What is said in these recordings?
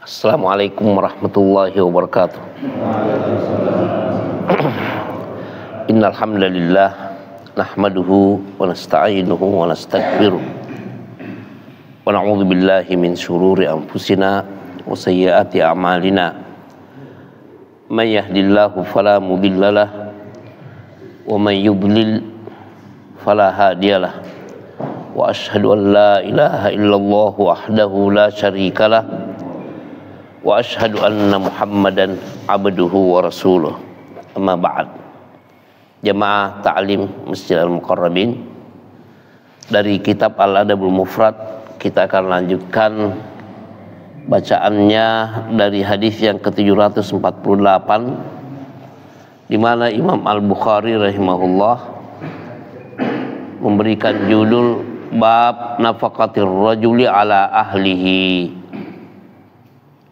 Assalamualaikum warahmatullahi wabarakatuh. Innal hamdalillah nahmaduhu wa nasta'inuhu wa nastaghfiruh wa na'udzu billahi min shururi anfusina wa sayyiati a'malina. May yahdihillahu fala mudhillalah wa may yudlil fala hadiyalah. Wa asyhadu an la ilaha illallah wahdahu la syarikalah wa asyhadu anna Muhammadan abduhu wa rasuluh. Amma ba'd. Jamaah Ta'lim Masjid Al-Muqarrabin, dari kitab Al-Adabul Mufrad kita akan lanjutkan bacaannya dari hadis yang ke-748, di mana Imam Al-Bukhari rahimahullah memberikan judul bab nafaqatir rajuli ala ahlihi,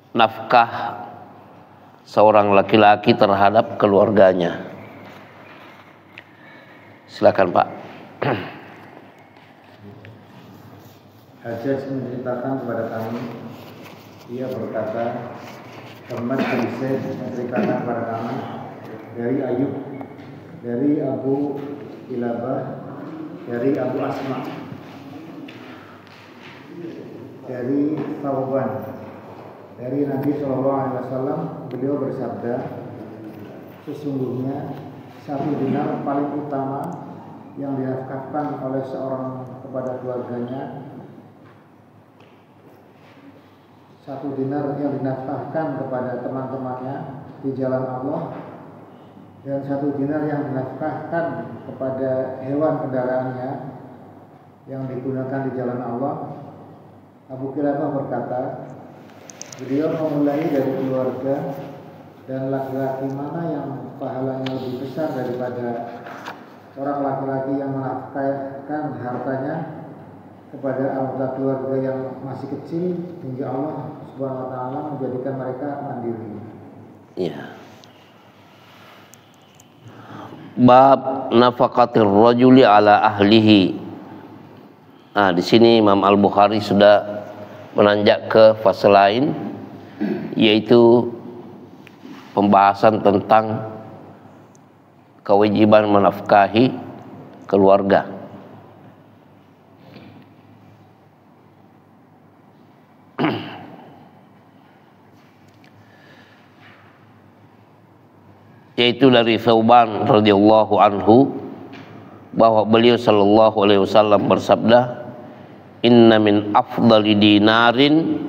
nafkah seorang laki-laki terhadap keluarganya. Silakan Pak. Hajjaj menceritakan kepada kami, ia berkata, Ahmad bin Zaid menceritakan kepada kami dari Ayub, dari Abu Ilabah, dari Abu Asma, dari Thawban, dari Nabi SAW. Beliau bersabda, sesungguhnya satu dinar paling utama yang dinafkahkan oleh seorang kepada keluarganya, satu dinar yang dinafkahkan kepada teman-temannya di jalan Allah, dan satu dinar yang dinafkahkan kepada hewan kendaraannya yang digunakan di jalan Allah. Abu Kilabah berkata, beliau memulai dari keluarga, dan laki-laki mana yang pahalanya lebih besar daripada orang laki-laki yang menafkahkan hartanya kepada anggota keluarga yang masih kecil hingga Allah Subhanahu wa taala menjadikan mereka mandiri. Iya. Bab nafaqatir rajuli ala ahlihi. Nah, di sini Imam Al-Bukhari sudah menanjak ke fase lain, yaitu pembahasan tentang kewajiban menafkahi keluarga. Yaitu dari Thawban radhiyallahu anhu bahwa beliau sallallahu alaihi wasallam bersabda, inna min afdali dinarin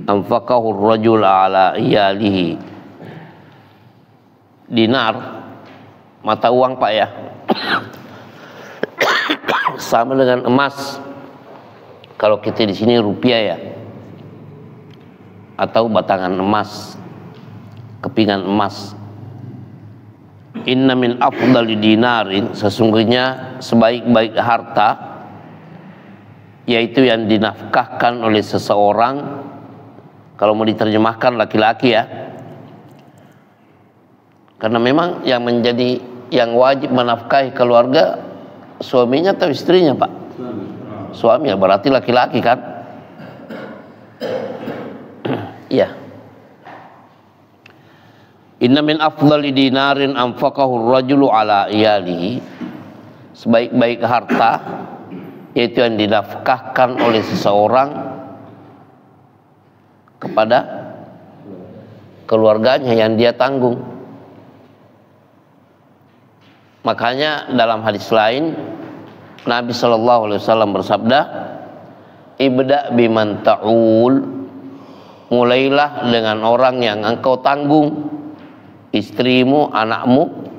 anfaqahu ar-rajul ala iyalihi. Dinar, mata uang Pak ya, sama dengan emas. Kalau kita di sini rupiah ya, atau batangan emas, kepingan emas. Inna min afdali dinarin, sesungguhnya sebaik-baik harta, yaitu yang dinafkahkan oleh seseorang. Kalau mau diterjemahkan laki-laki ya, karena memang yang menjadi yang wajib menafkahi keluarga suaminya atau istrinya Pak? Suami ya, berarti laki-laki kan? Iya. Inna min afdali dinarin anfaqahu ar-rajulu ala iyalihi, sebaik-baik harta yaitu yang dinafkahkan oleh seseorang kepada keluarganya yang dia tanggung. Makanya dalam hadis lain Nabi sallallahu alaihi wasallam bersabda, ibda biman ta'ul, mulailah dengan orang yang engkau tanggung, istrimu, anakmu.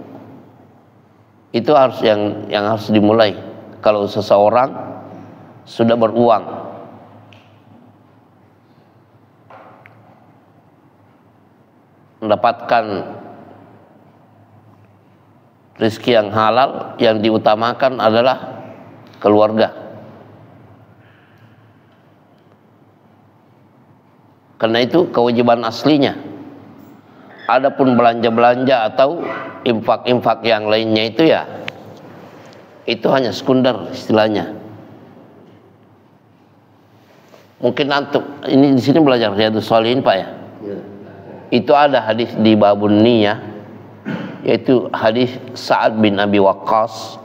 Itu harus yang harus dimulai kalau seseorang sudah beruang. Mendapatkan rezeki yang halal, yang diutamakan adalah keluarga. Karena itu kewajiban aslinya. Adapun belanja-belanja atau infak-infak yang lainnya itu ya, itu hanya sekunder istilahnya. Mungkin antum ini di sini belajar Riyadhus Shalihin Pak ya. Itu ada hadis di babun niyah, yaitu hadis Sa'ad bin Abi Waqqas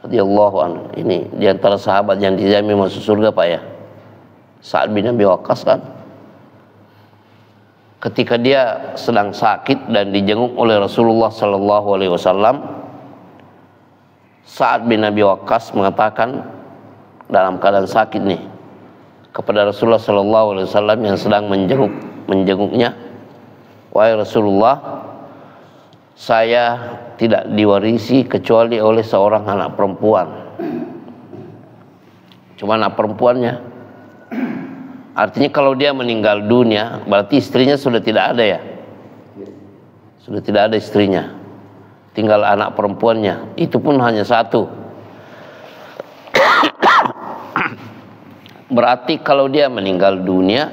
radhiyallahu anhu. Ini di antara sahabat yang dijamin masuk surga Pak ya. Sa'ad bin Abi Waqqas kan, ketika dia sedang sakit dan dijenguk oleh Rasulullah sallallahu alaihi wasallam, Sa'ad bin Abi Waqqas mengatakan dalam keadaan sakit nih kepada Rasulullah sallallahu alaihi wasallam yang sedang menjenguknya, "Wahai Rasulullah, saya tidak diwarisi kecuali oleh seorang anak perempuan." Cuma anak perempuannya. Artinya kalau dia meninggal dunia, berarti istrinya sudah tidak ada ya? Sudah tidak ada istrinya. Tinggal anak perempuannya. Itu pun hanya satu. Berarti kalau dia meninggal dunia,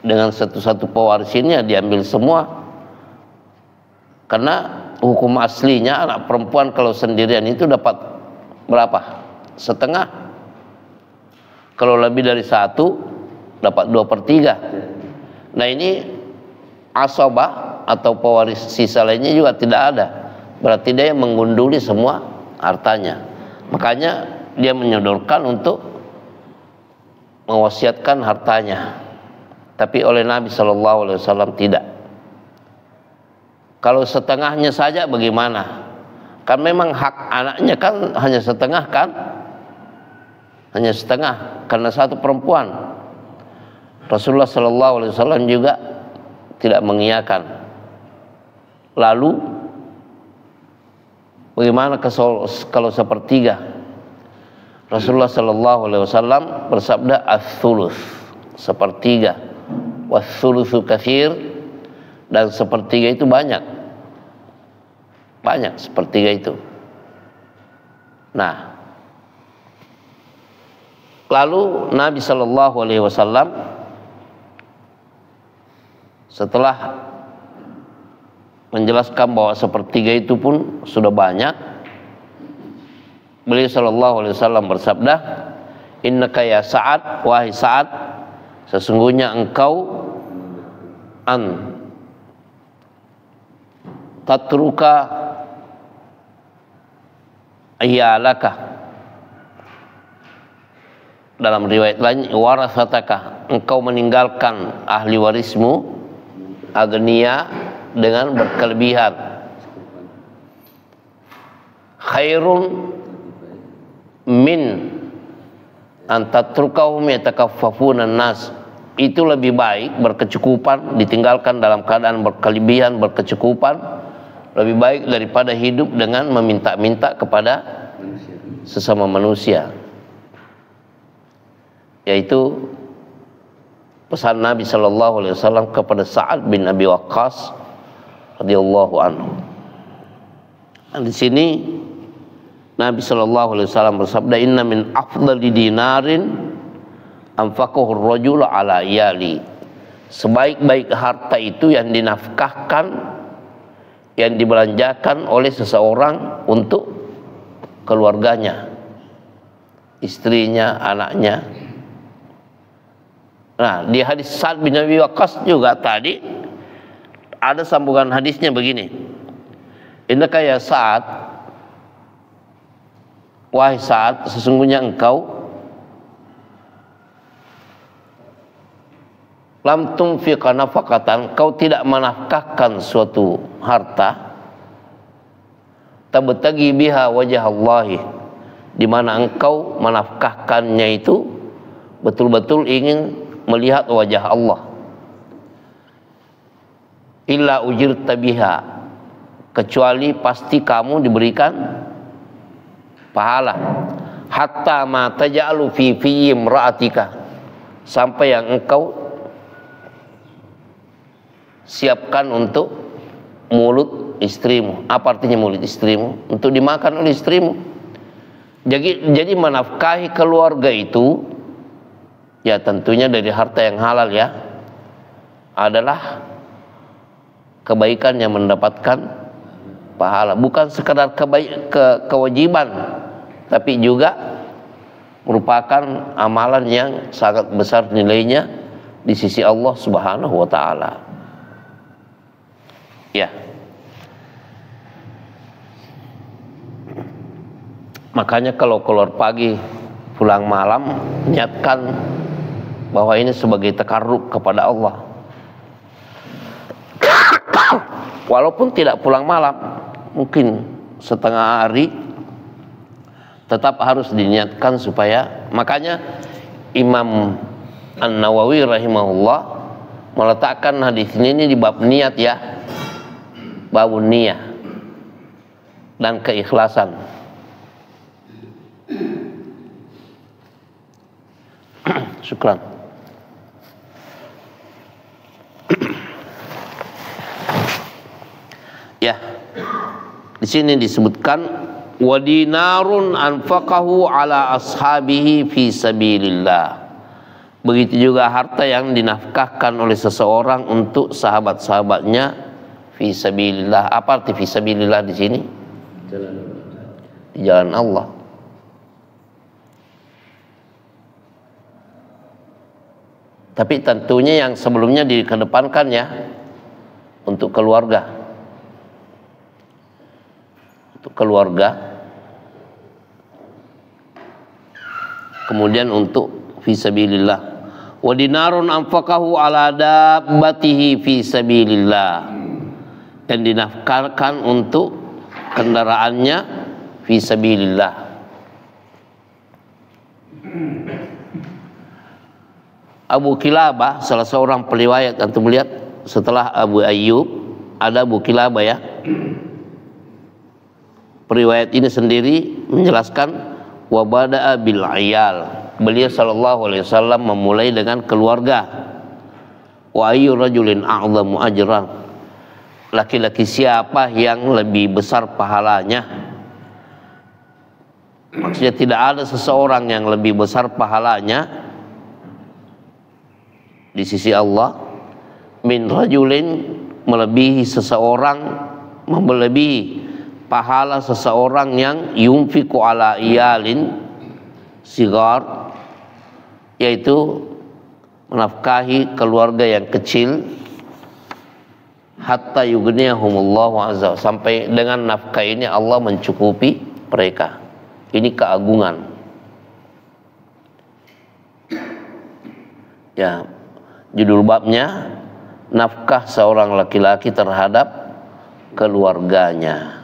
dengan satu-satu pewarisnya diambil semua. Karena hukum aslinya anak perempuan kalau sendirian itu dapat berapa? Setengah. Kalau lebih dari satu dapat 2/3. Nah ini asabah atau pewaris sisa lainnya juga tidak ada. Berarti dia menggunduli semua hartanya. Makanya dia menyodorkan untuk mewasiatkan hartanya. Tapi oleh Nabi SAW tidak. Kalau setengahnya saja bagaimana? Kan memang hak anaknya kan hanya setengah kan? Hanya setengah karena satu perempuan. Rasulullah SAW juga tidak mengiyakan. Lalu bagaimana kalau sepertiga? Rasulullah SAW bersabda ats-tsulus, sepertiga. Was-tsulusu katsir, dan sepertiga itu banyak. Banyak sepertiga itu. Nah, lalu Nabi SAW setelah menjelaskan bahwa sepertiga itu pun sudah banyak, beliau SAW bersabda, "Innaka ya Sa'ad, wahai Sa'ad, sesungguhnya engkau an tatruka ayyalaka." Dalam riwayat lain, "warasataka," engkau meninggalkan ahli warismu agniya dengan berkelebihan. Khairun min antatrukahum yatakaffafuna nas, itu lebih baik berkecukupan, ditinggalkan dalam keadaan berkelebihan, berkecukupan, lebih baik daripada hidup dengan meminta-minta kepada sesama manusia. Yaitu pesan Nabi SAW kepada Sa'ad bin Abi Waqqas radhiyallahu anhu. Dan di sini Nabi SAW bersabda, "Inna min afdali dinarin anfaqahu ar-rajulu ala iyali." Sebaik-baik harta itu yang dinafkahkan, yang dibelanjakan oleh seseorang untuk keluarganya, istrinya, anaknya. Nah, di hadis Sa'ad bin Abi Waqqas juga tadi ada sambungan hadisnya begini. "Innaka ya Sa'ad, wahai Sa'ad, sesungguhnya engkau lam tunfiqa nafaqatan, kau tidak menafkahkan suatu harta, tabtagi biha wajah Allahi, di mana engkau menafkahkannya itu betul-betul ingin melihat wajah Allah, illa ujirta biha, kecuali pasti kamu diberikan pahala, hatta ma taj'alu fi imra'atika, sampai yang engkau siapkan untuk mulut istrimu. Apa artinya mulut istrimu? Untuk dimakan oleh istrimu. Jadi menafkahi keluarga itu, ya tentunya dari harta yang halal ya, adalah kebaikan yang mendapatkan pahala. Bukan sekadar kewajiban, tapi juga merupakan amalan yang sangat besar nilainya di sisi Allah Subhanahu wa taala. Ya. Makanya kalau keluar pagi pulang malam, niatkan bahwa ini sebagai takarrub kepada Allah. Walaupun tidak pulang malam, mungkin setengah hari, tetap harus diniatkan supaya. Makanya Imam An-Nawawi rahimahullah meletakkan hadis ini di bab niat ya, bab niyah dan keikhlasan. Syukran. Ya, di sini disebutkan wa dinarun anfaqahu ala ashabihi fi sabilillah. Begitu juga harta yang dinafkahkan oleh seseorang untuk sahabat-sahabatnya fi sabilillah. Apa arti fi sabilillah di sini? Di jalan Allah. Tapi tentunya yang sebelumnya dikedepankan ya, untuk keluarga. Untuk keluarga. Kemudian untuk fisabilillah. Wa dinarun anfaqahu ala dabbatihi fisabilillah. Dan dinafkahkan untuk kendaraannya fisabilillah. Abu Kilabah, salah seorang periwayat, antum melihat setelah Abu Ayyub ada Abu Kilabah ya. Periwayat ini sendiri menjelaskan wa bada'a bil ayal. Beliau sallallahu alaihi wasallam memulai dengan keluarga. Wa ayyu rajulin a'zamu ajran. Laki-laki siapa yang lebih besar pahalanya? Maksudnya tidak ada seseorang yang lebih besar pahalanya di sisi Allah min rajulin, melebihi seseorang, melebihi pahala seseorang yang yunfiqu ala iyalin sigar, yaitu menafkahi keluarga yang kecil, hatta yughniyahumullahu azza, sampai dengan nafkah ini Allah mencukupi mereka. Ini keagungan ya. Judul babnya nafkah seorang laki-laki terhadap keluarganya.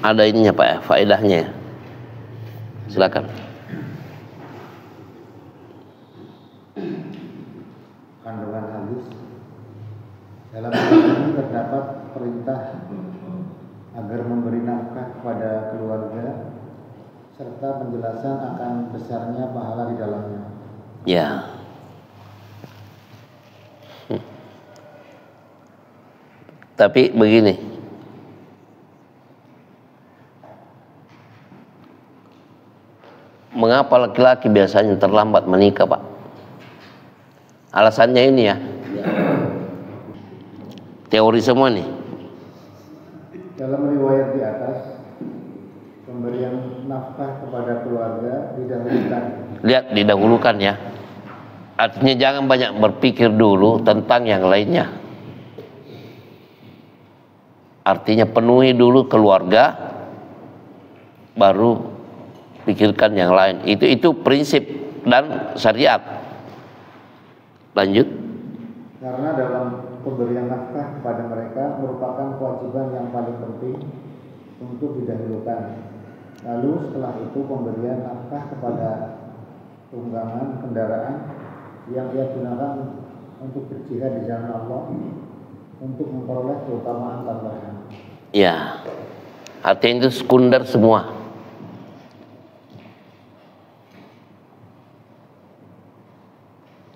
Ada ininya Pak ya, faedahnya. Silakan. Kandungan hadis dalam hadis ini terdapat perintah agar memberi nafkah kepada keluarga serta penjelasan akan besarnya pahala di dalamnya. Ya. Tapi begini, mengapa laki-laki biasanya terlambat menikah, Pak? Alasannya ini ya. Teori semua nih. Dalam riwayat di atas, pemberian nafkah kepada keluarga didahulukan. Lihat, didahulukan ya. Artinya jangan banyak berpikir dulu tentang yang lainnya. Artinya penuhi dulu keluarga, baru pikirkan yang lain. Itu prinsip dan syariat. Lanjut. Karena dalam pemberian nafkah kepada mereka merupakan kewajiban yang paling penting untuk didahulukan. Lalu setelah itu pemberian nafkah kepada tunggangan kendaraan yang ia gunakan untuk berjihad di jalan Allah untuk memperoleh keutamaan tambahan. Ya, artinya itu sekunder semua.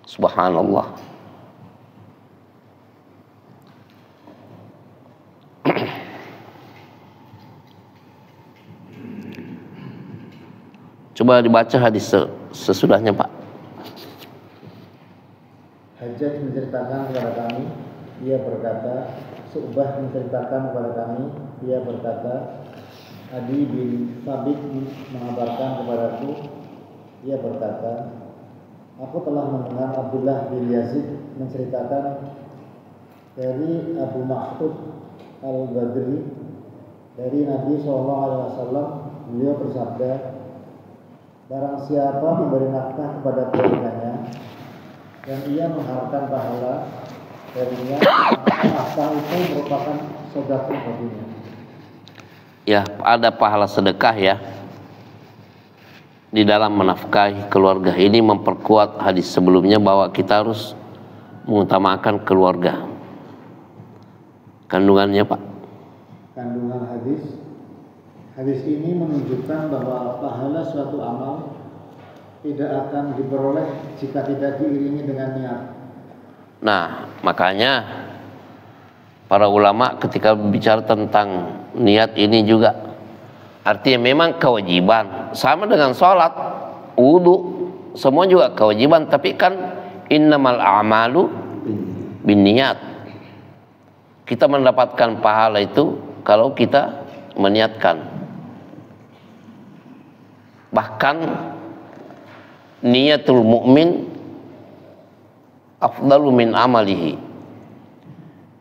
Subhanallah. Coba dibaca hadis sesudahnya, Pak. Hajjaj menceritakan kepada kami, ia berkata, Syu'bah menceritakan kepada kami, ia berkata, Adi bin Thabit mengabarkan kepadaku, ia berkata, aku telah mendengar Abdullah bin Yazid menceritakan dari Abu Mahfud al-Badri dari Nabi SAW. Beliau bersabda, barang siapa memberi nafkah kepada keluarganya dan ia mengharapkan pahala darinya, nafkah itu merupakan sedekah baginya. Ya, ada pahala sedekah ya di dalam menafkahi keluarga. Ini memperkuat hadis sebelumnya bahwa kita harus mengutamakan keluarga. Kandungannya, Pak? Kandungan hadis ini menunjukkan bahwa pahala suatu amal tidak akan diperoleh jika tidak diiringi dengan niat. Nah, makanya para ulama ketika bicara tentang niat ini juga artinya memang kewajiban, sama dengan sholat, wudu, semua juga kewajiban, tapi kan innamal a'malu binniyat. Kita mendapatkan pahala itu kalau kita meniatkan. Bahkan niyatul mu'min afdalu min amalihi.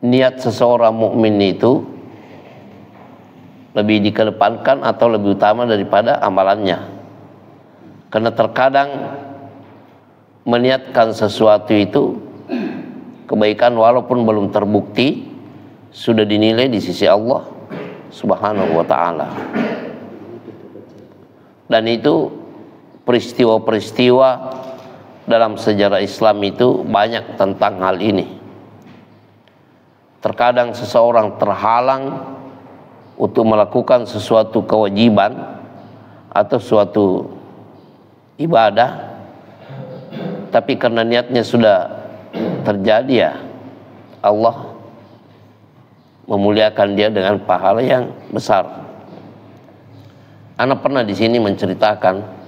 Niat seseorang mukmin itu lebih dikedepankan atau lebih utama daripada amalannya. Karena terkadang meniatkan sesuatu itu kebaikan walaupun belum terbukti sudah dinilai di sisi Allah Subhanahu wa ta'ala. Dan itu peristiwa-peristiwa dalam sejarah Islam itu banyak tentang hal ini. Terkadang seseorang terhalang untuk melakukan sesuatu kewajiban atau suatu ibadah, tapi karena niatnya sudah terjadi, ya Allah memuliakan dia dengan pahala yang besar. Anak pernah di sini menceritakan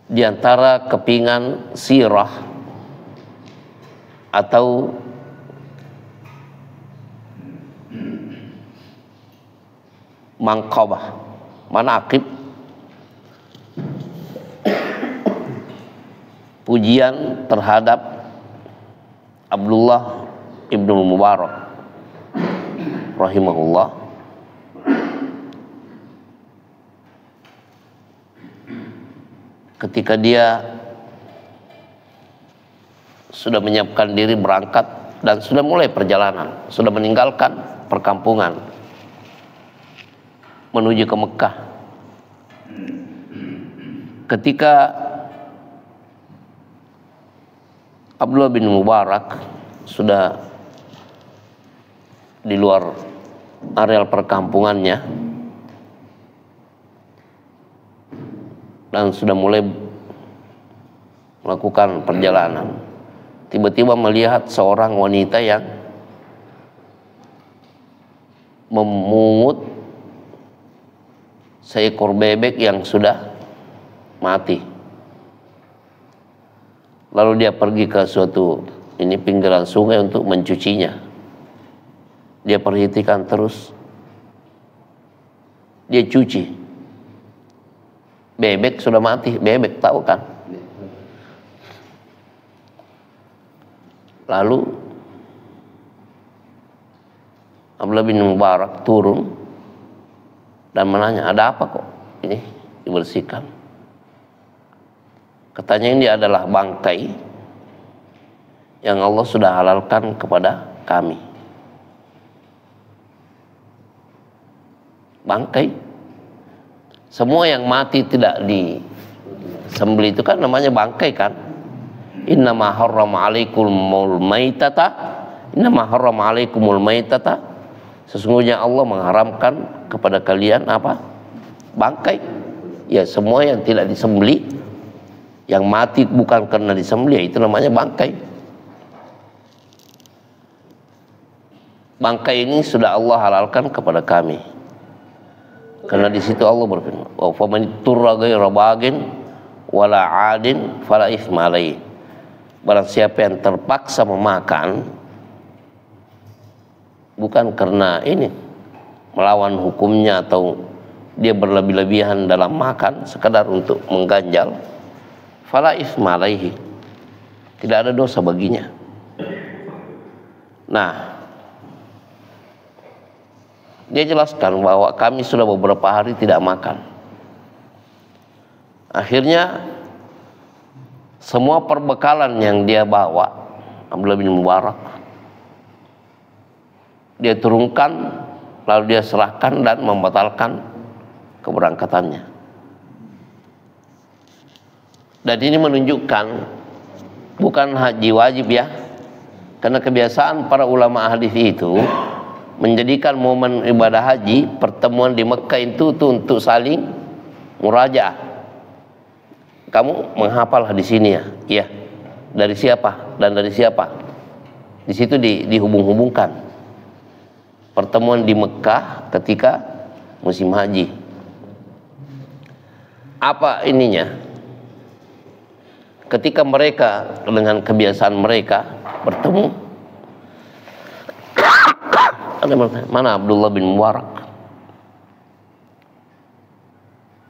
di antara kepingan sirah atau mangkabah, manaqib, pujian terhadap Abdullah ibnu Mubarak rahimahullah. Ketika dia sudah menyiapkan diri berangkat dan sudah mulai perjalanan, sudah meninggalkan perkampungan menuju ke Mekah. Ketika Abdullah bin Mubarak sudah di luar areal perkampungannya dan sudah mulai melakukan perjalanan, tiba-tiba melihat seorang wanita yang memungut seekor bebek yang sudah mati. Lalu dia pergi ke suatu pinggiran sungai untuk mencucinya. Dia perhatikan terus, dia cuci. Bebek sudah mati, bebek tahu kan? Lalu Abdullah bin Mubarak turun dan menanya, ada apa kok ini dibersihkan? Katanya ini adalah bangkai yang Allah sudah halalkan kepada kami. Bangkai, semua yang mati tidak disembelih itu kan namanya bangkai kan? Innama harrama alaikumul maitata, innama harrama alaikumul maitata, sesungguhnya Allah mengharamkan kepada kalian apa? Bangkai. Ya, semua yang tidak disembelih, yang mati bukan karena disembelih, itu namanya bangkai. Bangkai ini sudah Allah halalkan kepada kami. Karena di situ Allah berfirman, "Wa faman turra ghayra bagin wala 'adin fala itsma alaihi." barang siapa yang terpaksa memakan, bukan karena ini melawan hukumnya atau dia berlebih-lebihan dalam makan sekadar untuk mengganjal, fala itsma alaihi, tidak ada dosa baginya. Nah, dia jelaskan bahwa kami sudah beberapa hari tidak makan. Akhirnya semua perbekalan yang dia bawa, Abdullah bin Mubarak, dia turunkan, lalu dia serahkan dan membatalkan keberangkatannya. Dan ini menunjukkan bukan haji wajib ya, karena kebiasaan para ulama hadis itu menjadikan momen ibadah haji, pertemuan di Mekah itu untuk saling murajaah. Kamu menghafal hadis ini ya? Iya. Dari siapa dan dari siapa? Di situ dihubung-hubungkan. Pertemuan di Mekah ketika musim haji. Apa ininya? Ketika mereka dengan kebiasaan mereka bertemu, mana Abdullah bin Mubarak?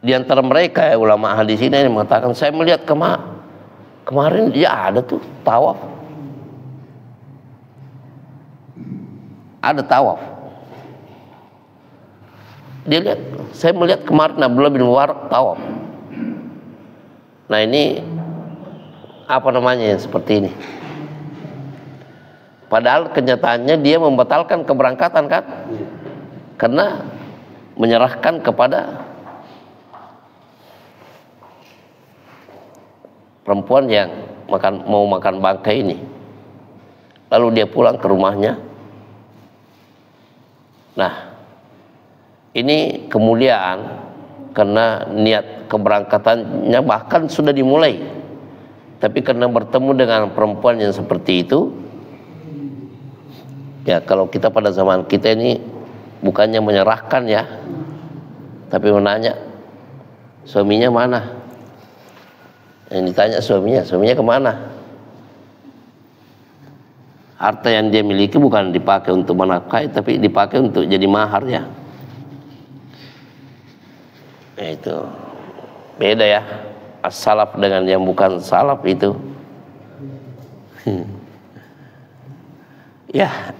Di antara mereka ya, ulama hadis ini yang mengatakan, saya melihat kemarin dia ada tuh tawaf. Ada tawaf. Dia lihat, saya melihat kemarin Abdullah bin Mubarak tawaf. Nah ini apa namanya yang seperti ini? Padahal kenyataannya dia membatalkan keberangkatan kan? Karena menyerahkan kepada perempuan yang mau makan bangkai ini. Lalu dia pulang ke rumahnya. Nah, ini kemuliaan karena niat keberangkatannya bahkan sudah dimulai. Tapi karena bertemu dengan perempuan yang seperti itu, ya kalau kita pada zaman kita ini bukannya menyerahkan ya, tapi menanya suaminya mana. Yang ditanya suaminya kemana? Harta yang dia miliki bukan dipakai untuk menafkahi, tapi dipakai untuk jadi mahar ya. Nah, itu beda ya, as-salaf dengan yang bukan salaf itu. Ya,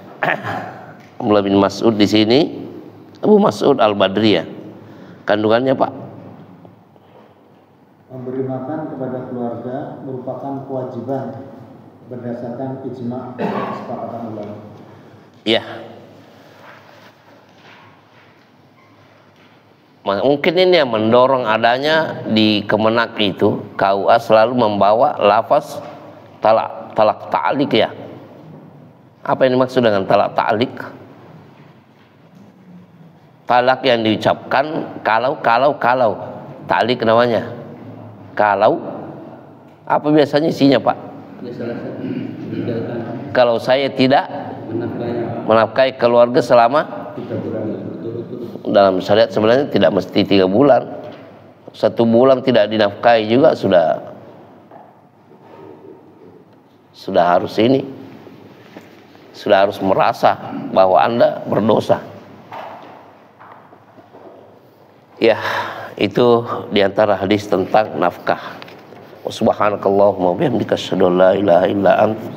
Abdullah bin Mas'ud di sini, Abu Mas'ud Al-Badriyah. Kandungannya Pak, memberi makan kepada keluarga merupakan kewajiban berdasarkan ijma' kesepakatan ulama. ya. Mungkin ini yang mendorong adanya di Kemenak itu, KUA selalu membawa lafaz talak ta'lik ya. Apa yang dimaksud dengan talak ta'lik? Talak yang diucapkan kalau. Ta'lik namanya. Kalau apa biasanya isinya Pak? Kalau saya tidak menafkahi keluarga selama 3 bulan dalam syariat sebenarnya tidak mesti 3 bulan. 1 bulan tidak dinafkahi juga sudah harus ini. Sudah harus merasa bahwa Anda berdosa. Ya, itu diantara hadis tentang nafkah. Subhanakallahumma wa bihamdika asyhadu an la ilaha illa anta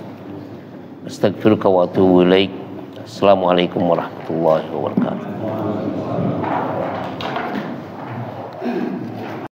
astaghfiruka wa atubu ilaik. Assalamualaikum warahmatullahi wabarakatuh.